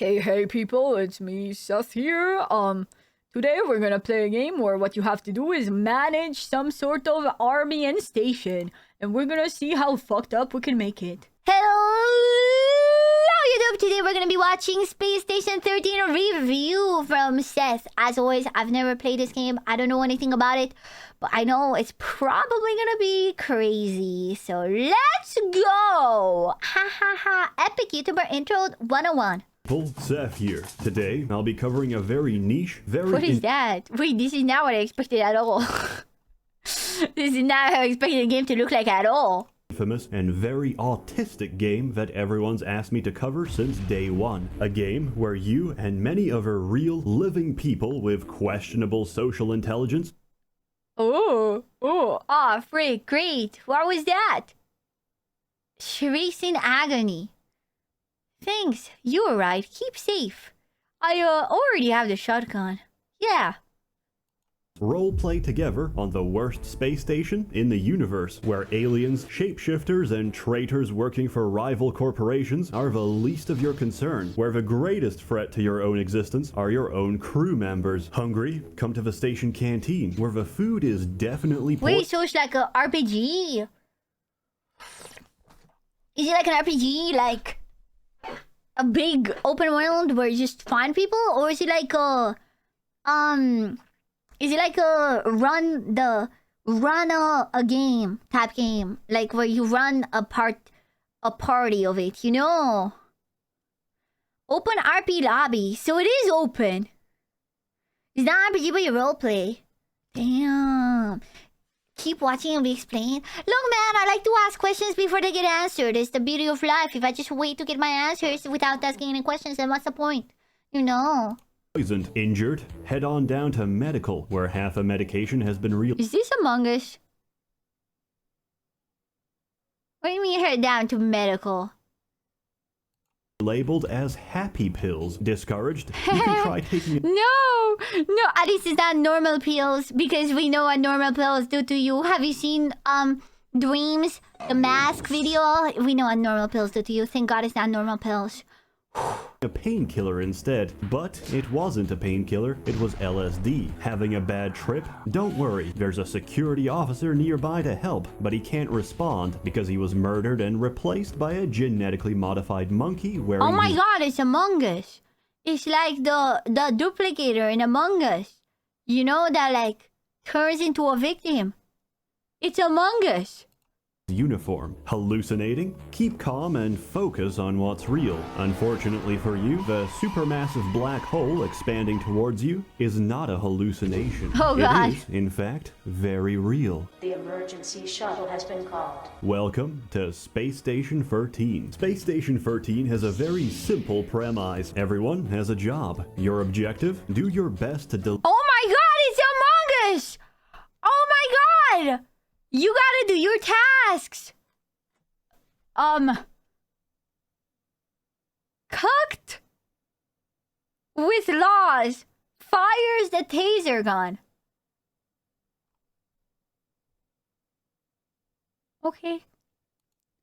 Hey people, it's me, Seth here. Today we're gonna play a game where what you have to do is manage some sort of army and station. And we're gonna see how fucked up we can make it. Hello, YouTube! Today we're gonna be watching Space Station 13 review from Seth. As always, I've never played this game. I don't know anything about it. But I know it's probably gonna be crazy. So let's go! Ha ha ha. Epic YouTuber Intro 101. Seth here. Today, I'll be covering a very niche, What is that? Wait, this is not what I expected at all. This is not how I expected the game to look like at all. Infamous and very autistic game that everyone's asked me to cover since day one. A game where you and many other real, living people with questionable social intelligence. Freak, great. What was that? Shrieks in agony. Thanks, you were right. Keep safe. I already have the shotgun. Yeah. Roleplay together on the worst space station in the universe, where aliens, shapeshifters, and traitors working for rival corporations are the least of your concern, where the greatest threat to your own existence are your own crew members. Hungry? Come to the station canteen, where the food is definitely Wait, so it's like a RPG? Is it like an RPG, like a big open world where you just find people, or is it like a is it like a a game type game, like where you run a party of it, you know? Open RP lobby, so it is open. It's not RPG but you roleplay. Damn. Keep watching and be explained. Look, man, I like to ask questions before they get answered. It's the beauty of life. If I just wait to get my answers without asking any questions, then what's the point? You know. Poisoned, injured, head on down to medical, where half a medication has been Is this Among Us? What do you mean head down to medical? labeled as happy pills. Discouraged? You can try taking it. No, at least it's not normal pills, because we know what normal pills do to you. Have you seen Dreams, the mask video? We know what normal pills do to you. Thank God it's not normal pills. A painkiller instead, but it wasn't a painkiller, it was LSD. Having a bad trip? Don't worry, there's a security officer nearby to help, but he can't respond because he was murdered and replaced by a genetically modified monkey wearing— Oh my God, it's Among Us. It's like the duplicator in Among Us. You know, that like turns into a victim. It's Among Us. uniform. Hallucinating? Keep calm and focus on what's real. Unfortunately for you, the supermassive black hole expanding towards you is not a hallucination. Oh God. It is, in fact, very real. The emergency shuttle has been called. Welcome to Space Station 13. Space Station 13 has a very simple premise. Everyone has a job. Your objective? Do your best to Oh my God, it's Among Us! Oh my God! You gotta do your tasks! Cooked with laws fires the taser gun. Okay.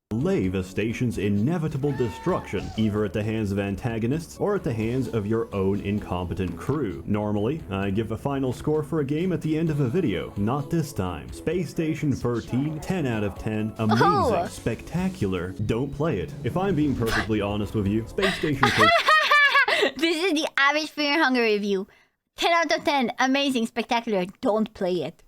delay the station's inevitable destruction, either at the hands of antagonists or at the hands of your own incompetent crew. Normally, I give a final score for a game at the end of a video. Not this time. Space Station 13, 10 out of 10, amazing, spectacular. Don't play it. If I'm being perfectly honest with you, Space Station 13... This is the average Fear and Hunger review. 10 out of 10, amazing, spectacular. Don't play it.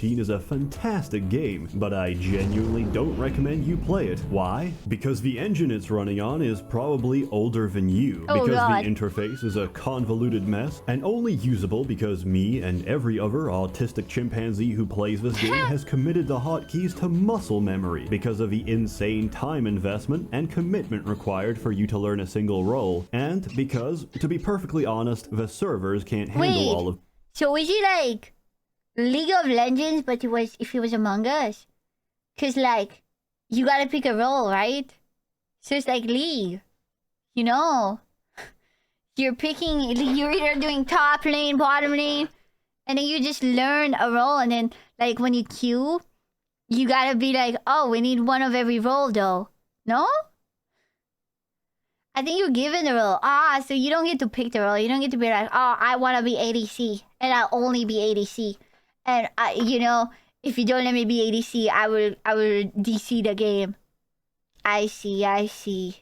is a fantastic game, but I genuinely don't recommend you play it. Why? Because the engine it's running on is probably older than you, Oh, because God. the interface is a convoluted mess, and only usable because me and every other autistic chimpanzee who plays this game has committed the hotkeys to muscle memory because of the insane time investment and commitment required for you to learn a single role, and because, to be perfectly honest, the servers can't handle all of— So is it like League of Legends, but if it was Among Us? Cause like, you gotta pick a role, right? So it's like League, you know? You're either doing top lane, bottom lane, and then you just learn a role, and then like when you queue, you gotta be like, oh, we need one of every role though. No? I think you're given the role. Ah, so you don't get to pick the role. You don't get to be like, oh, I want to be ADC, and I'll only be ADC. And you know, if you don't let me be ADC, I will DC the game. I see.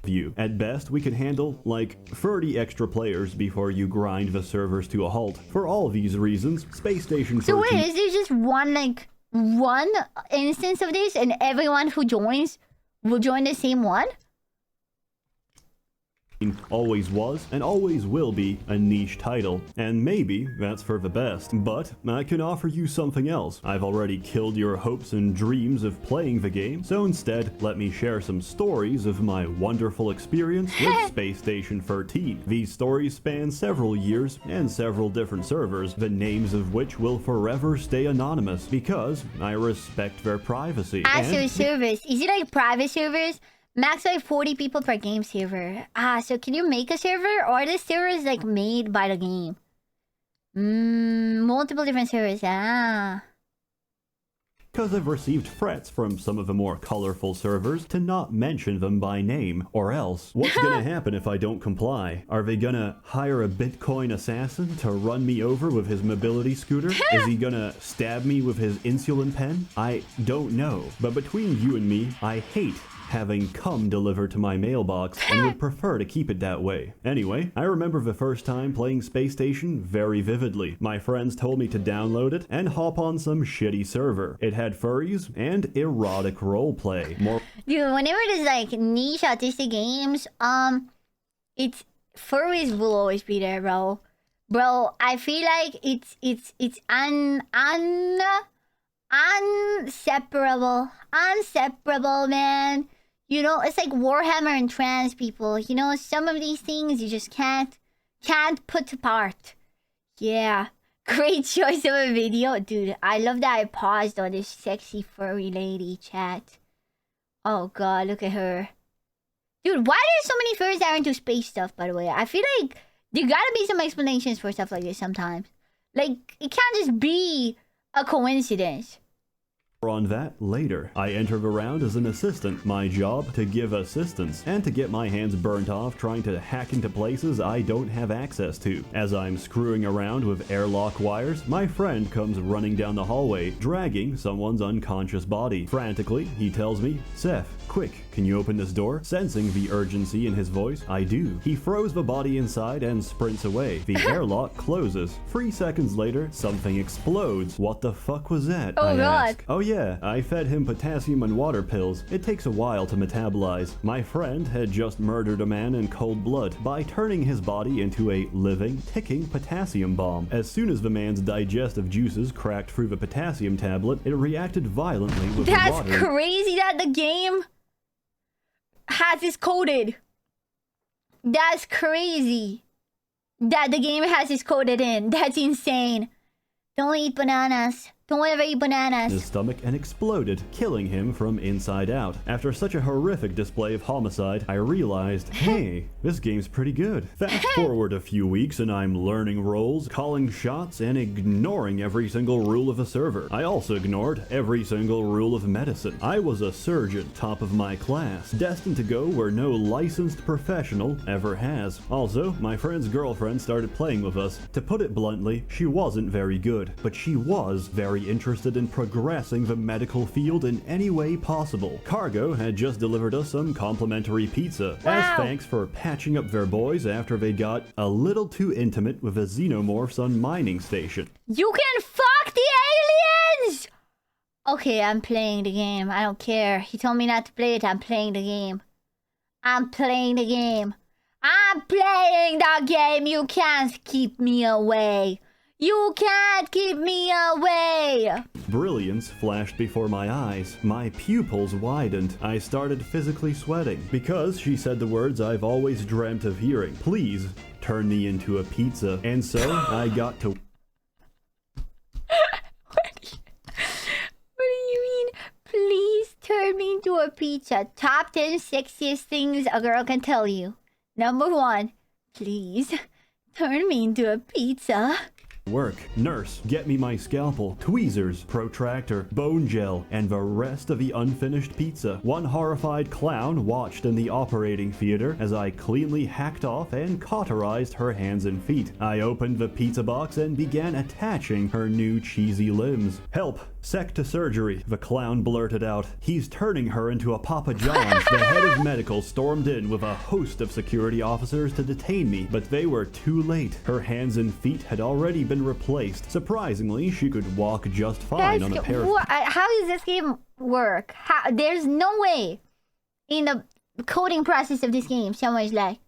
View. At best, we could handle like 30 extra players before you grind the servers to a halt. For all these reasons, Space Station 13... So wait, is there just one instance of this, and everyone who joins will join the same one? always was and always will be a niche title, and maybe that's for the best. But I can offer you something else. I've already killed your hopes and dreams of playing the game, so instead let me share some stories of my wonderful experience with Space Station 13. These stories span several years and several different servers, the names of which will forever stay anonymous because I respect their privacy. Actual servers. Is it like private servers? Max like 40 people per game server. So can you make a server, or are the servers like made by the game? Multiple different servers. Because I've received threats from some of the more colorful servers to not mention them by name, or else what's gonna happen if I don't comply? Are they gonna hire a Bitcoin assassin to run me over with his mobility scooter? Is he gonna stab me with his insulin pen? I don't know, but between you and me, I hate having cum delivered to my mailbox and would prefer to keep it that way. Anyway, I remember the first time playing Space Station very vividly. My friends told me to download it and hop on some shitty server. It had furries and erotic roleplay. Dude, whenever there's like niche autistic games, it's furries will always be there, bro. Bro, I feel like it's inseparable, man. You know, it's like Warhammer and trans people. You know, some of these things you just can't put apart. Yeah. Great choice of a video. Dude, I love that I paused on this sexy furry lady chat. Oh god, look at her. Dude, why are there so many furries that are into space stuff, by the way? I feel like there gotta be some explanations for stuff like this sometimes. Like, it can't just be a coincidence. On that later. I enter the round as an assistant, my job to give assistance and to get my hands burnt off trying to hack into places I don't have access to. As I'm screwing around with airlock wires, my friend comes running down the hallway, dragging someone's unconscious body. Frantically, he tells me, "Seth, quick, can you open this door?" Sensing the urgency in his voice, I do. He throws the body inside and sprints away. The airlock closes. 3 seconds later, something explodes. What the fuck was that? Oh, I God. ask. Oh yeah, I fed him potassium and water pills. It takes a while to metabolize. My friend had just murdered a man in cold blood by turning his body into a living, ticking potassium bomb. As soon as the man's digestive juices cracked through the potassium tablet, it reacted violently with the water. That's crazy that the game has this coded. That's crazy that the game has this coded in. That's insane. Don't eat bananas. Don't ever eat bananas. His stomach and exploded, killing him from inside out. After such a horrific display of homicide, I realized, hey, this game's pretty good. Fast forward a few weeks and I'm learning roles, calling shots, and ignoring every single rule of a server. I also ignored every single rule of medicine. I was a surgeon, top of my class, destined to go where no licensed professional ever has. Also, my friend's girlfriend started playing with us. To put it bluntly, she wasn't very good, but she was very interested in progressing the medical field in any way possible. Cargo had just delivered us some complimentary pizza, as thanks for patching up their boys after they got a little too intimate with the xenomorphs on mining station. You can fuck the aliens! Okay, I'm playing the game. I don't care. He told me not to play it. I'm playing the game. I'm playing the game. I'm playing the game. You can't keep me away. You can't keep me away! Brilliance flashed before my eyes. My pupils widened. I started physically sweating because she said the words I've always dreamt of hearing. Please turn me into a pizza. And so I got to... What do you mean? Please turn me into a pizza. Top 10 sexiest things a girl can tell you. Number 1, please turn me into a pizza. work. Nurse, get me my scalpel, tweezers, protractor, bone gel, and the rest of the unfinished pizza. One horrified clown watched in the operating theater as I cleanly hacked off and cauterized her hands and feet. I opened the pizza box and began attaching her new cheesy limbs. Help! Sec to surgery, the clown blurted out. He's turning her into a Papa John's. The head of medical stormed in with a host of security officers to detain me, but they were too late. Her hands and feet had already been replaced. Surprisingly, she could walk just fine on a pair of... How does this game work? There's no way in the coding process of this game someone's like,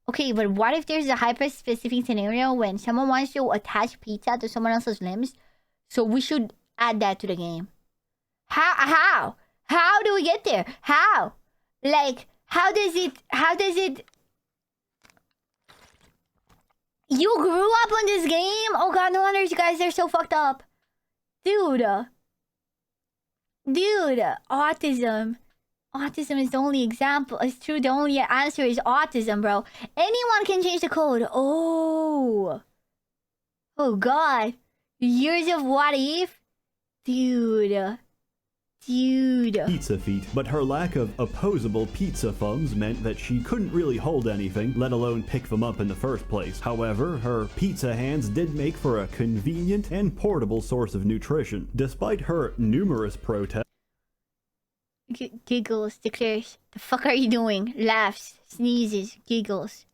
okay, but what if there's a hyper-specific scenario when someone wants to attach pizza to someone else's limbs? So we should add that to the game. How do we get there? How does it you grew up on this game? Oh god, no wonder you guys are so fucked up. Dude, autism is the only example. It's true, the only answer is autism, bro. Anyone can change the code. Oh god, years of what if. Dude. Pizza feet, but her lack of opposable pizza thumbs meant that she couldn't really hold anything, let alone pick them up in the first place. However, her pizza hands did make for a convenient and portable source of nutrition. Despite her numerous protests, Giggles, declares, the fuck are you doing? Laughs, sneezes, giggles.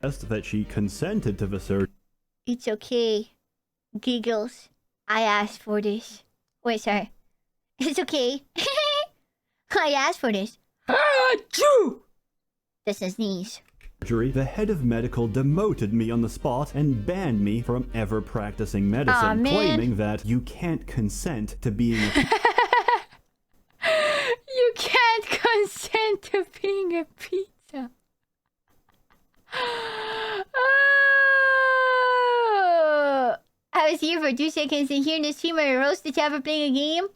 that she consented to the surgery. It's okay. Giggles. I asked for this. Wait, sorry. It's okay. I asked for this. Achoo! That's a sneeze. The head of medical demoted me on the spot and banned me from ever practicing medicine, claiming that you can't consent to being a... You can't consent to being a pizza. I was here for 2 seconds and hearing the streamer roast the chat for playing a game.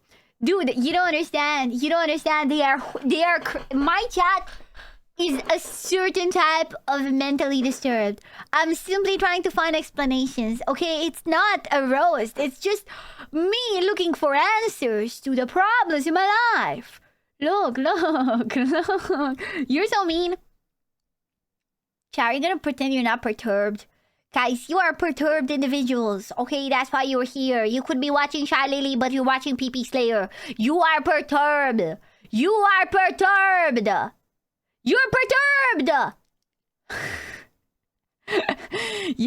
Dude, you don't understand. They are. My chat is a certain type of mentally disturbed. I'm simply trying to find explanations. Okay, it's not a roast. It's just me looking for answers to the problems in my life. Look. You're so mean. Chat, are you gonna pretend you're not perturbed? Guys, you are perturbed individuals. Okay, that's why you're here. You could be watching Shy Lily, but you're watching PP Slayer. You are perturbed. You're perturbed. You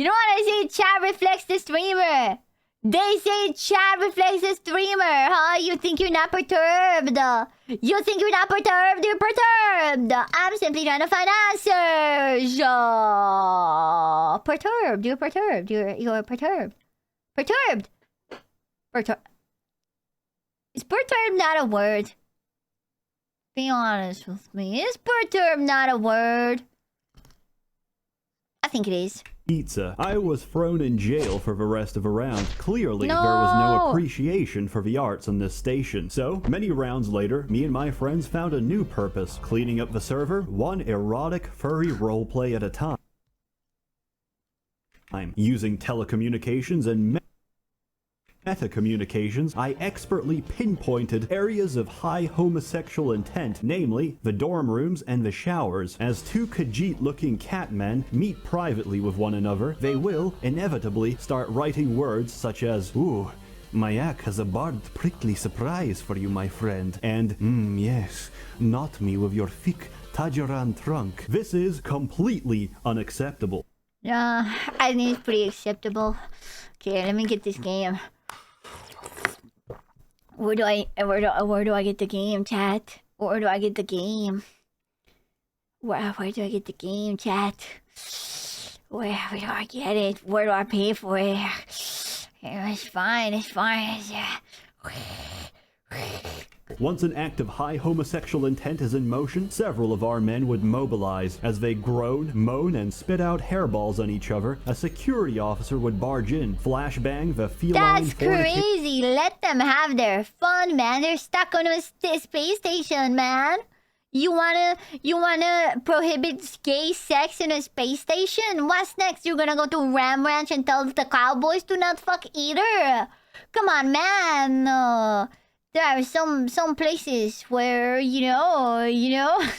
know what I say? Chat reflects the streamer. They say chat reflects the streamer. Huh? You think you're not perturbed? You're perturbed. I'm simply trying to find answers. Perturbed. You're perturbed. Perturbed. Is perturbed not a word? Be honest with me. Is perturbed not a word? I think it is. Pizza. I was thrown in jail for the rest of the round. Clearly, there was no appreciation for the arts on this station. So, many rounds later, me and my friends found a new purpose, cleaning up the server, one erotic, furry roleplay at a time. Using telecommunications and meta-communications, I expertly pinpointed areas of high homosexual intent, namely the dorm rooms and the showers. As two Khajiit-looking catmen meet privately with one another, they will inevitably start writing words such as, "Ooh, Mayak has a barbed prickly surprise for you, my friend," and, yes, knot me with your thick Tajaran trunk." This is completely unacceptable. I think it's pretty acceptable. Okay, let me get this game. Where do I get the game, chat? Where do I get the game? Where do I get the game, chat? Where do I get it? Where do I pay for it? It's fine. Once an act of high homosexual intent is in motion, several of our men would mobilize. As they groan, moan, and spit out hairballs on each other, a security officer would barge in, flashbang the feline... That's crazy! Let them have their fun, man. They're stuck on a space station, man. You wanna prohibit gay sex in a space station? What's next? You're gonna go to Ram Ranch and tell the cowboys to not fuck either? Come on, man. There are some places where you know.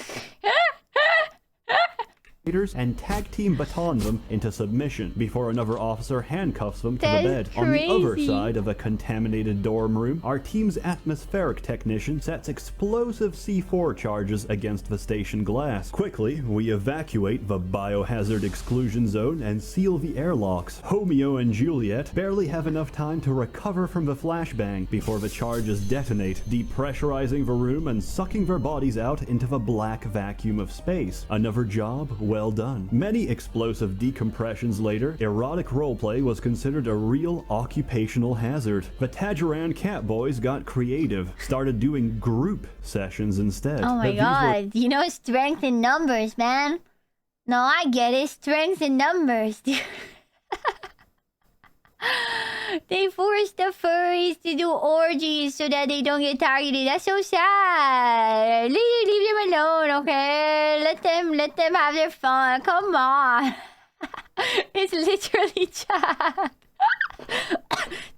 And tag team baton them into submission before another officer handcuffs them to the bed. That's On the other crazy. side of a contaminated dorm room, our team's atmospheric technician sets explosive C4 charges against the station glass. Quickly, we evacuate the biohazard exclusion zone and seal the airlocks. Romeo and Juliet barely have enough time to recover from the flashbang before the charges detonate, depressurizing the room and sucking their bodies out into the black vacuum of space. Another job well done. Many explosive decompressions later, erotic roleplay was considered a real occupational hazard. The Tajaran Catboys got creative, started doing group sessions instead. Oh my These were god. You know, strength in numbers, man. No, I get it. Strength in numbers. They forced the furries to do orgies so that they don't get targeted. That's so sad. Leave them alone, okay? Let them have their fun. Come on. It's literally chat.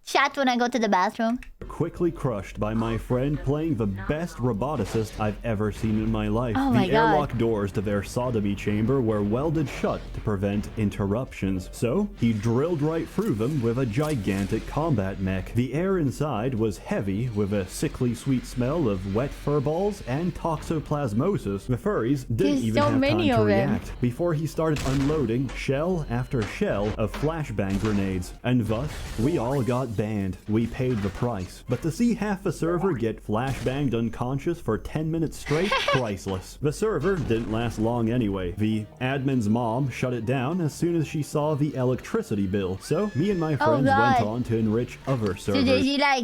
Chat when I go to the bathroom. quickly crushed by my friend playing the best roboticist I've ever seen in my life. Oh the my God. airlock doors to their sodomy chamber were welded shut to prevent interruptions, so he drilled right through them with a gigantic combat mech. The air inside was heavy with a sickly sweet smell of wet fur balls and toxoplasmosis. The furries didn't There's even so have many time to of them. react before he started unloading shell after shell of flashbang grenades, and thus we all got banned. We paid the price. But to see half a server get flashbanged unconscious for 10 minutes straight, priceless. The server didn't last long anyway. The admin's mom shut it down as soon as she saw the electricity bill. So me and my friends went God. on to enrich other So servers.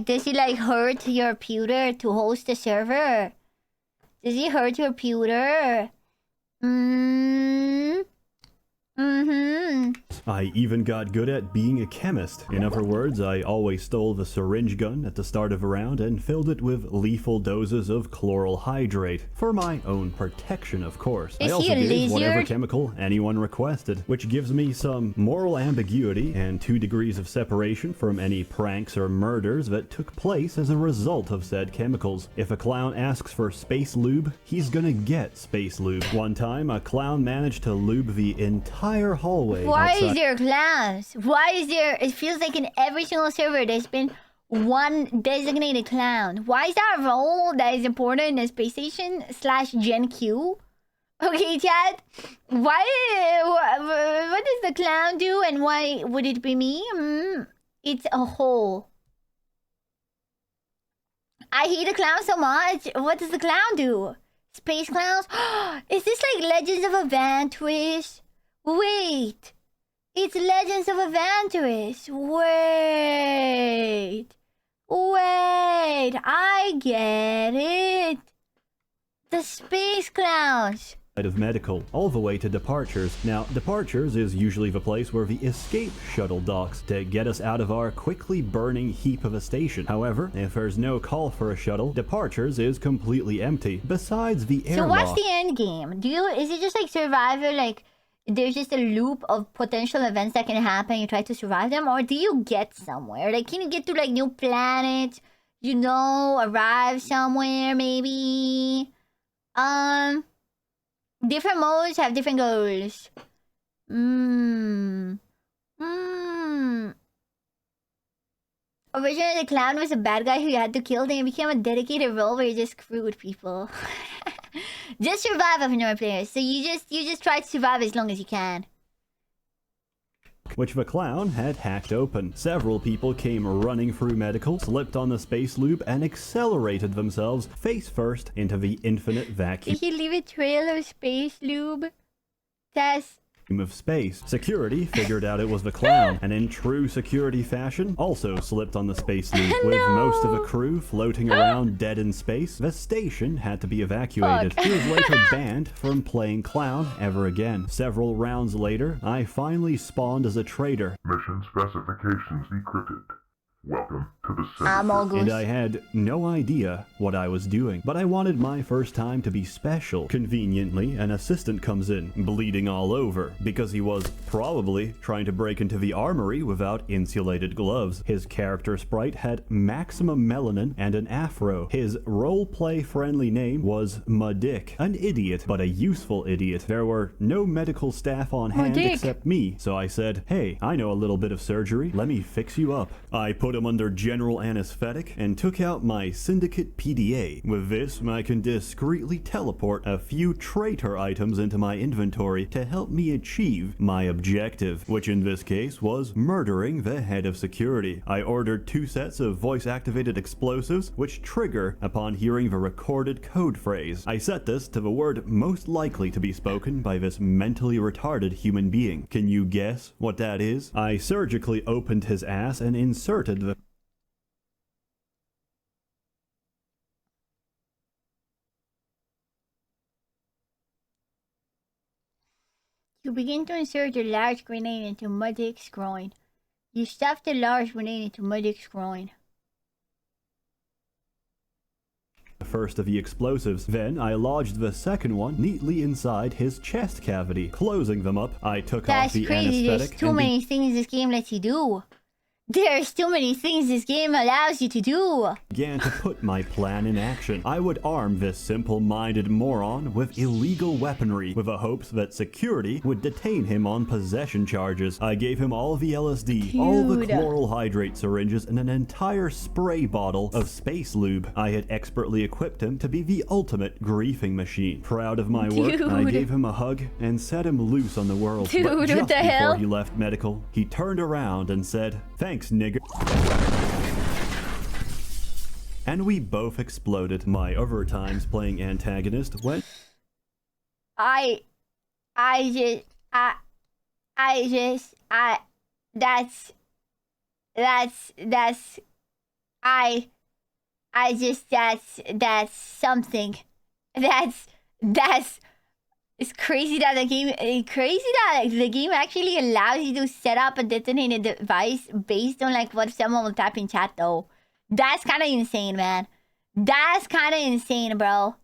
does he like hurt your pewter to host the server? Does he hurt your pewter? I even got good at being a chemist. In other words, I always stole the syringe gun at the start of a round and filled it with lethal doses of chloral hydrate. For my own protection, of course. I Is also he a gave whatever lizard? chemical anyone requested, which gives me some moral ambiguity and 2 degrees of separation from any pranks or murders that took place as a result of said chemicals. If a clown asks for space lube, he's gonna get space lube. One time, a clown managed to lube the entire hallway Why outside. is there clowns? Why is there... It feels like in every single server there's been one designated clown. Why is that role that is important in the space station / Gen Q? Okay, chat. Why... What does the clown do and why would it be me? It's a hole. I hate the clown so much. What does the clown do? Space clowns? Is this like Legends of Avantaris? Wait. It's Legends of Avantaris. Wait. I get it. The space clowns. Of medical, all the way to departures. Now, departures is usually the place where the escape shuttle docks to get us out of our quickly burning heap of a station. However, if there's no call for a shuttle, departures is completely empty, besides the So airlock. what's the end game? Is it just like Survivor, like there's just a loop of potential events that can happen, you try to survive them, or do you get somewhere? Like, can you get to like new planets, arrive somewhere maybe? Different modes have different goals. Originally, the clown was a bad guy who you had to kill. Then it became a dedicated role where you just screwed people. Just survive of newer players. So you just try to survive as long as you can. Which the clown had hacked open. Several people came running through medical, slipped on the space loop, and accelerated themselves face first into the infinite vacuum Did he leave a trail of space lube? Tess. of space. Security figured out it was the clown, and in true security fashion, also slipped on the space loop. With most of the crew floating around dead in space, the station had to be evacuated. Fuck. He was later banned from playing clown ever again. Several rounds later, I finally spawned as a traitor. Mission specifications decrypted. Welcome I'm all good. And I had no idea what I was doing, but I wanted my first time to be special. Conveniently, an assistant comes in, bleeding all over, because he was probably trying to break into the armory without insulated gloves. His character sprite had maximum melanin and an afro. His roleplay friendly name was Madick, an idiot, but a useful idiot. There were no medical staff on hand except me, so I said, "Hey, I know a little bit of surgery, let me fix you up." I put him under general anesthetic and took out my syndicate PDA. With this, I can discreetly teleport a few traitor items into my inventory to help me achieve my objective, which in this case was murdering the head of security. I ordered 2 sets of voice-activated explosives, which trigger upon hearing the recorded code phrase. I set this to the word most likely to be spoken by this mentally retarded human being. Can you guess what that is? I surgically opened his ass and inserted the You begin to insert a large grenade into Muddick's groin. You stuff the large grenade into Muddick's groin. first of the explosives. Then I lodged the second one neatly inside his chest cavity. Closing them up, I took off the crazy. anesthetic. There's too many things this game lets you do. There's too many things this game allows you to do. Began to put my plan in action. I would arm this simple-minded moron with illegal weaponry, with the hopes that security would detain him on possession charges. I gave him all the LSD, all the chloral hydrate syringes, and an entire spray bottle of space lube. I had expertly equipped him to be the ultimate griefing machine. Proud of my work, I gave him a hug and set him loose on the world. But just before he left medical, he turned around and said, "Thanks, nigger." And we both exploded. My other times playing antagonist went. That's something. It's crazy that the game actually allows you to set up a detonated device based on like what someone will type in chat though. That's kind of insane, man. That's kind of insane, bro.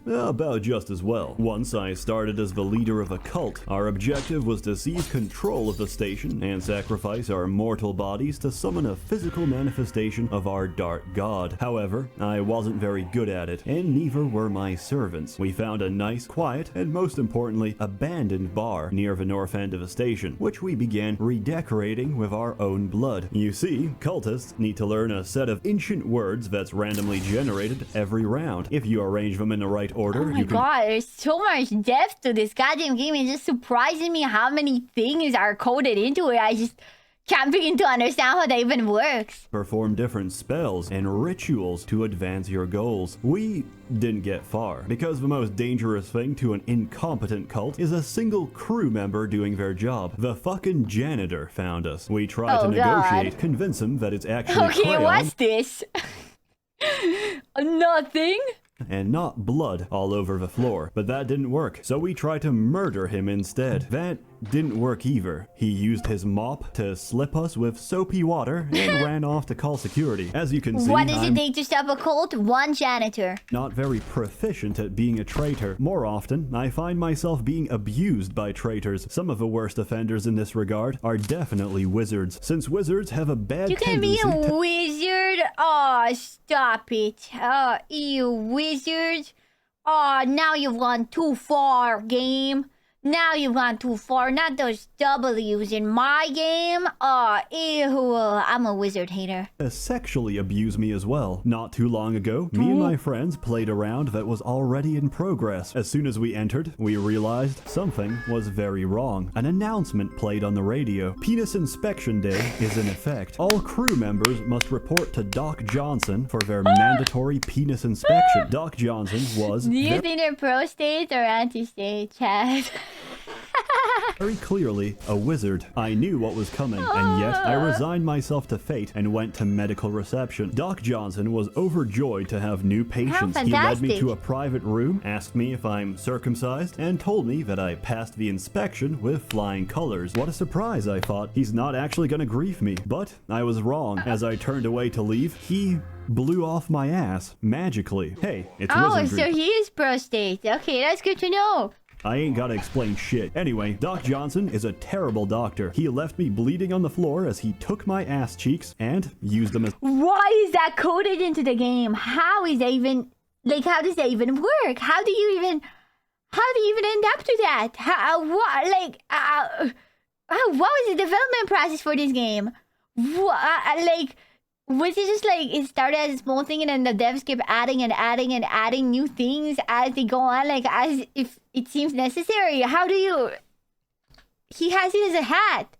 About just as well. Once I started as the leader of a cult, our objective was to seize control of the station and sacrifice our mortal bodies to summon a physical manifestation of our dark god. However, I wasn't very good at it, and neither were my servants. We found a nice, quiet, and most importantly, abandoned bar near the north end of the station, which we began redecorating with our own blood. You see, cultists need to learn a set of ancient words that's randomly generated every round. If you arrange them in the right order, oh my god, there's so much depth to this goddamn game. It just surprises me how many things are coded into it. I just can't begin to understand how that even works. Perform different spells and rituals to advance your goals. We didn't get far, because the most dangerous thing to an incompetent cult is a single crew member doing their job. The fucking janitor found us. We tried to negotiate, convince him that it's actually crayon. What's this? Nothing. And not blood all over the floor. But that didn't work, so we tried to murder him instead. That didn't work either. He used his mop to slip us with soapy water and ran off to call security. As you can see, what does it take to stop a cult? One janitor. Not very proficient at being a traitor. More often, I find myself being abused by traitors. Some of the worst offenders in this regard are definitely wizards, since wizards have a bad tendency You can be a wizard? Oh, stop it. Oh, you wizard. Oh, now you've gone too far, game. Now you've gone too far. Not those W's in my game. Oh, ew. I'm a wizard hater. Sexually abuse me as well. Not too long ago, me and my friends played a round that was already in progress. As soon as we entered, we realized something was very wrong. An announcement played on the radio. Penis Inspection Day is in effect. All crew members must report to Doc Johnson for their mandatory penis inspection. Doc Johnson was... Do you think they're pro-state or anti-state, Chad? very clearly a wizard. I knew what was coming, and yet I resigned myself to fate and went to medical reception. Doc Johnson was overjoyed to have new patients. He led me to a private room, asked me if I'm circumcised, and told me that I passed the inspection with flying colors. What a surprise, I thought. He's not actually gonna grief me. But I was wrong. As I turned away to leave, he blew off my ass magically. Hey, it's wizardry. So he is prostate. Okay, that's good to know. I ain't gotta explain shit. Anyway, Doc Johnson is a terrible doctor. He left me bleeding on the floor as he took my ass cheeks and used them as— Why is that coded into the game? How is that even... Like, how does that even work? How do you even end up to that? What was the development process for this game? Was it just like it started as a small thing and then the devs kept adding and adding and adding new things as they go on, like as if it seems necessary? How do you... He has it as a hat.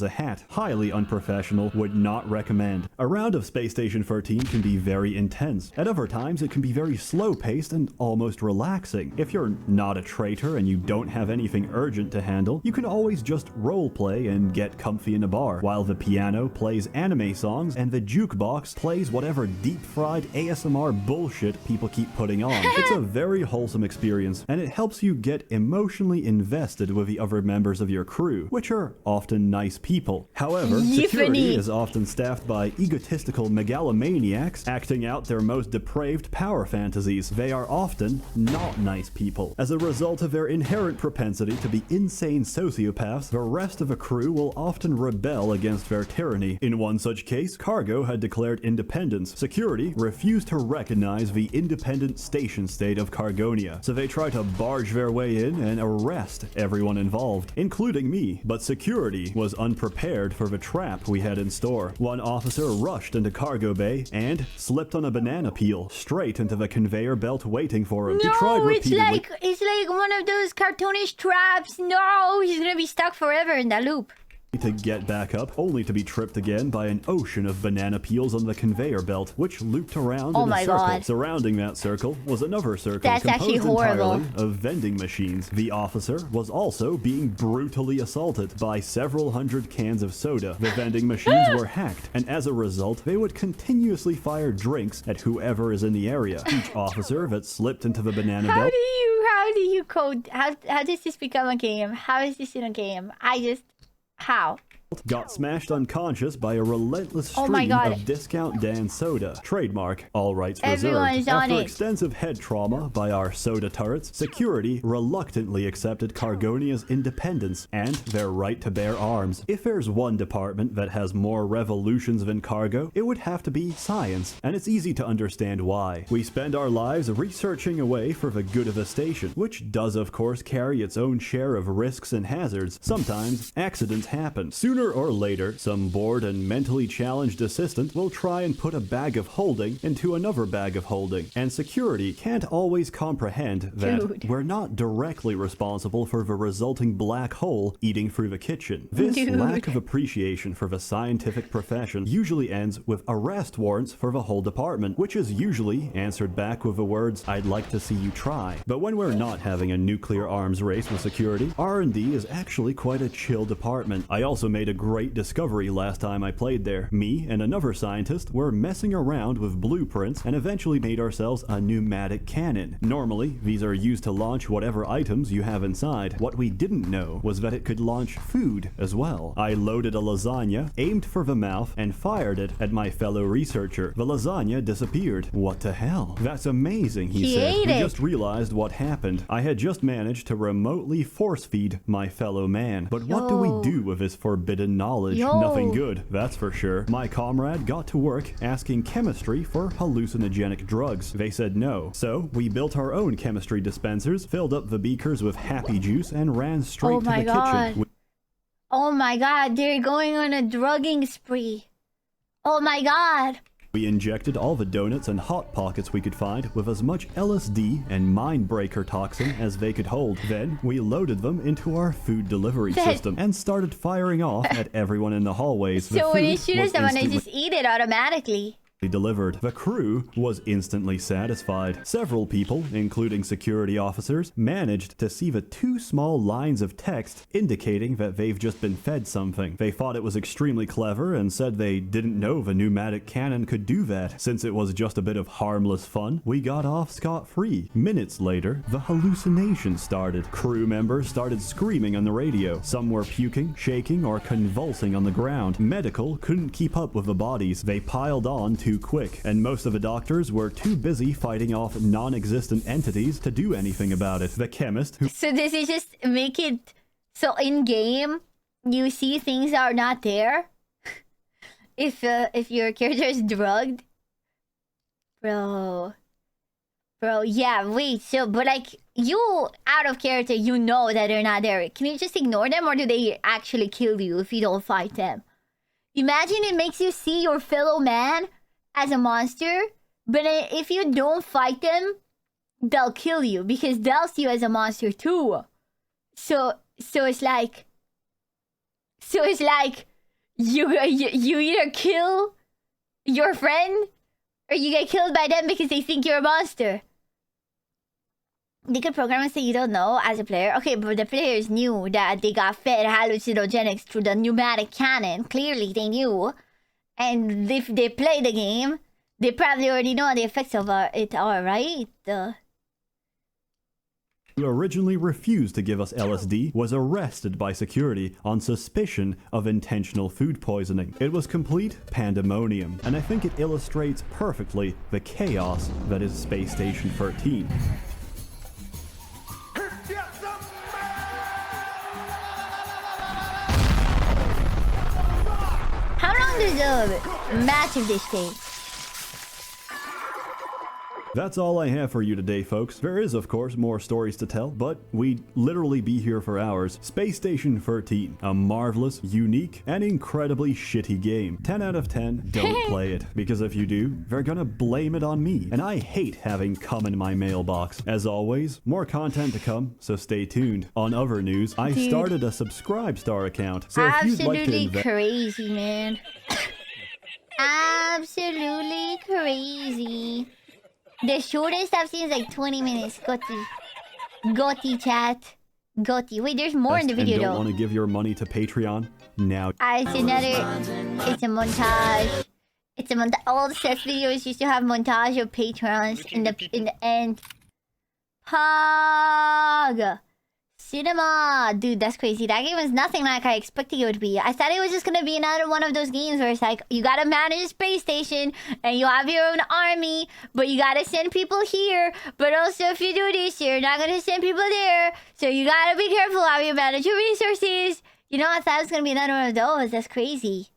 a hat. Highly unprofessional, would not recommend. A round of Space Station 13 can be very intense. At other times, it can be very slow-paced and almost relaxing. If you're not a traitor and you don't have anything urgent to handle, you can always just roleplay and get comfy in a bar, while the piano plays anime songs and the jukebox plays whatever deep-fried ASMR bullshit people keep putting on. It's a very wholesome experience, and it helps you get emotionally invested with the other members of your crew, which are often nice people. However, security is often staffed by egotistical megalomaniacs acting out their most depraved power fantasies. They are often not nice people. As a result of their inherent propensity to be insane sociopaths, the rest of the crew will often rebel against their tyranny. In one such case, Cargo had declared independence. Security refused to recognize the independent station state of Cargonia, so they tried to barge their way in and arrest everyone involved, including me. But security was unprepared for the trap we had in store. One officer rushed into cargo bay and slipped on a banana peel straight into the conveyor belt waiting for him. No, He tried repeatedly. it's like one of those cartoonish traps. No, he's gonna be stuck forever in that loop. To get back up, only to be tripped again by an ocean of banana peels on the conveyor belt, which looped around in a circle. God. Surrounding that circle was another circle That's actually composed horrible. entirely of vending machines. The officer was also being brutally assaulted by several hundred cans of soda. The vending machines were hacked, and as a result, they would continuously fire drinks at whoever is in the area. Each officer that slipped into the banana belt... How do you code? How does this become a game? How is this in a game? How? got smashed unconscious by a relentless Oh my stream God. of Discount Dan soda. Trademark, all rights Everyone's reserved. on After it. extensive head trauma by our soda turrets, security reluctantly accepted Cargonia's independence and their right to bear arms. If there's one department that has more revolutions than Cargo, it would have to be science, and it's easy to understand why. We spend our lives researching away for the good of the station, which does of course carry its own share of risks and hazards. Sometimes accidents happen. Sooner or later, some bored and mentally challenged assistant will try and put a bag of holding into another bag of holding, and security can't always comprehend that Dude. we're not directly responsible for the resulting black hole eating through the kitchen. This Dude. lack of appreciation for the scientific profession usually ends with arrest warrants for the whole department, which is usually answered back with the words, "I'd like to see you try." But when we're not having a nuclear arms race with security, R&D is actually quite a chill department. I also made a great discovery last time I played there. Me and another scientist were messing around with blueprints and eventually made ourselves a pneumatic cannon. Normally, these are used to launch whatever items you have inside. What we didn't know was that it could launch food as well. I loaded a lasagna, aimed for the mouth, and fired it at my fellow researcher. The lasagna disappeared. What the hell? That's amazing, he said. ate We it. just realized what happened. I had just managed to remotely force feed my fellow man. But what do Yo. we do with this forbidden knowledge? Yo. Nothing good, that's for sure. My comrade got to work asking chemistry for hallucinogenic drugs. They said no. So we built our own chemistry dispensers, filled up the beakers with happy juice, and ran straight Oh to my the God. kitchen. Oh my God, they're going on a drugging spree. Oh my God. We injected all the donuts and hot pockets we could find with as much LSD and mind-breaker toxin as they could hold. Then we loaded them into our food delivery system and started firing off at everyone in the hallways. The So when you food shoot was someone, they instantly just eat it automatically. delivered. The crew was instantly satisfied. Several people, including security officers, managed to see the 2 small lines of text indicating that they've just been fed something. They thought it was extremely clever and said they didn't know the pneumatic cannon could do that. Since it was just a bit of harmless fun, we got off scot-free. Minutes later, the hallucination started. Crew members started screaming on the radio. Some were puking, shaking, or convulsing on the ground. Medical couldn't keep up with the bodies. They piled on too quick, and most of the doctors were too busy fighting off non-existent entities to do anything about it. The chemist who So does it just make it so in game you see things that are not there? if your character is drugged, bro, yeah. Wait, so but like you out of character, you know that they're not there. Can you just ignore them, or do they actually kill you if you don't fight them? Imagine it makes you see your fellow man as a monster, but if you don't fight them, they'll kill you because they'll see you as a monster too. So it's like you either kill your friend or you get killed by them because they think you're a monster. They could program and say you don't know as a player. Okay, but the players knew that they got fed hallucinogenics through the pneumatic cannon. Clearly they knew. And if they play the game, they probably already know the effects of it are, right? who originally refused to give us LSD, was arrested by security on suspicion of intentional food poisoning. It was complete pandemonium, and I think it illustrates perfectly the chaos that is Space Station 13. How long does a match of this take? That's all I have for you today, folks. There is, of course, more stories to tell, but we'd literally be here for hours. Space Station 13, a marvelous, unique, and incredibly shitty game. 10 out of 10, don't play it, because if you do, they're gonna blame it on me, and I hate having cum in my mailbox. As always, more content to come, so stay tuned. On other news, I started a Subscribestar account, so if you'd like to Absolutely invest... crazy, man. Absolutely crazy. The shortest I've seen is like 20 minutes. Gotti chat. Gotti. Wait, there's more in the video and don't though. want to give your money to Patreon? Now. It's a montage. It's a montage. All the Seth videos used to have montage of patrons in the end. Pog. Cinema. Dude, that's crazy. That game was nothing like I expected it would be. I thought it was just gonna be another one of those games where it's like, you gotta manage a space station and you have your own army, but you gotta send people here. But also if you do this, you're not gonna send people there. So you gotta be careful how you manage your resources. You know, I thought it was gonna be another one of those. That's crazy.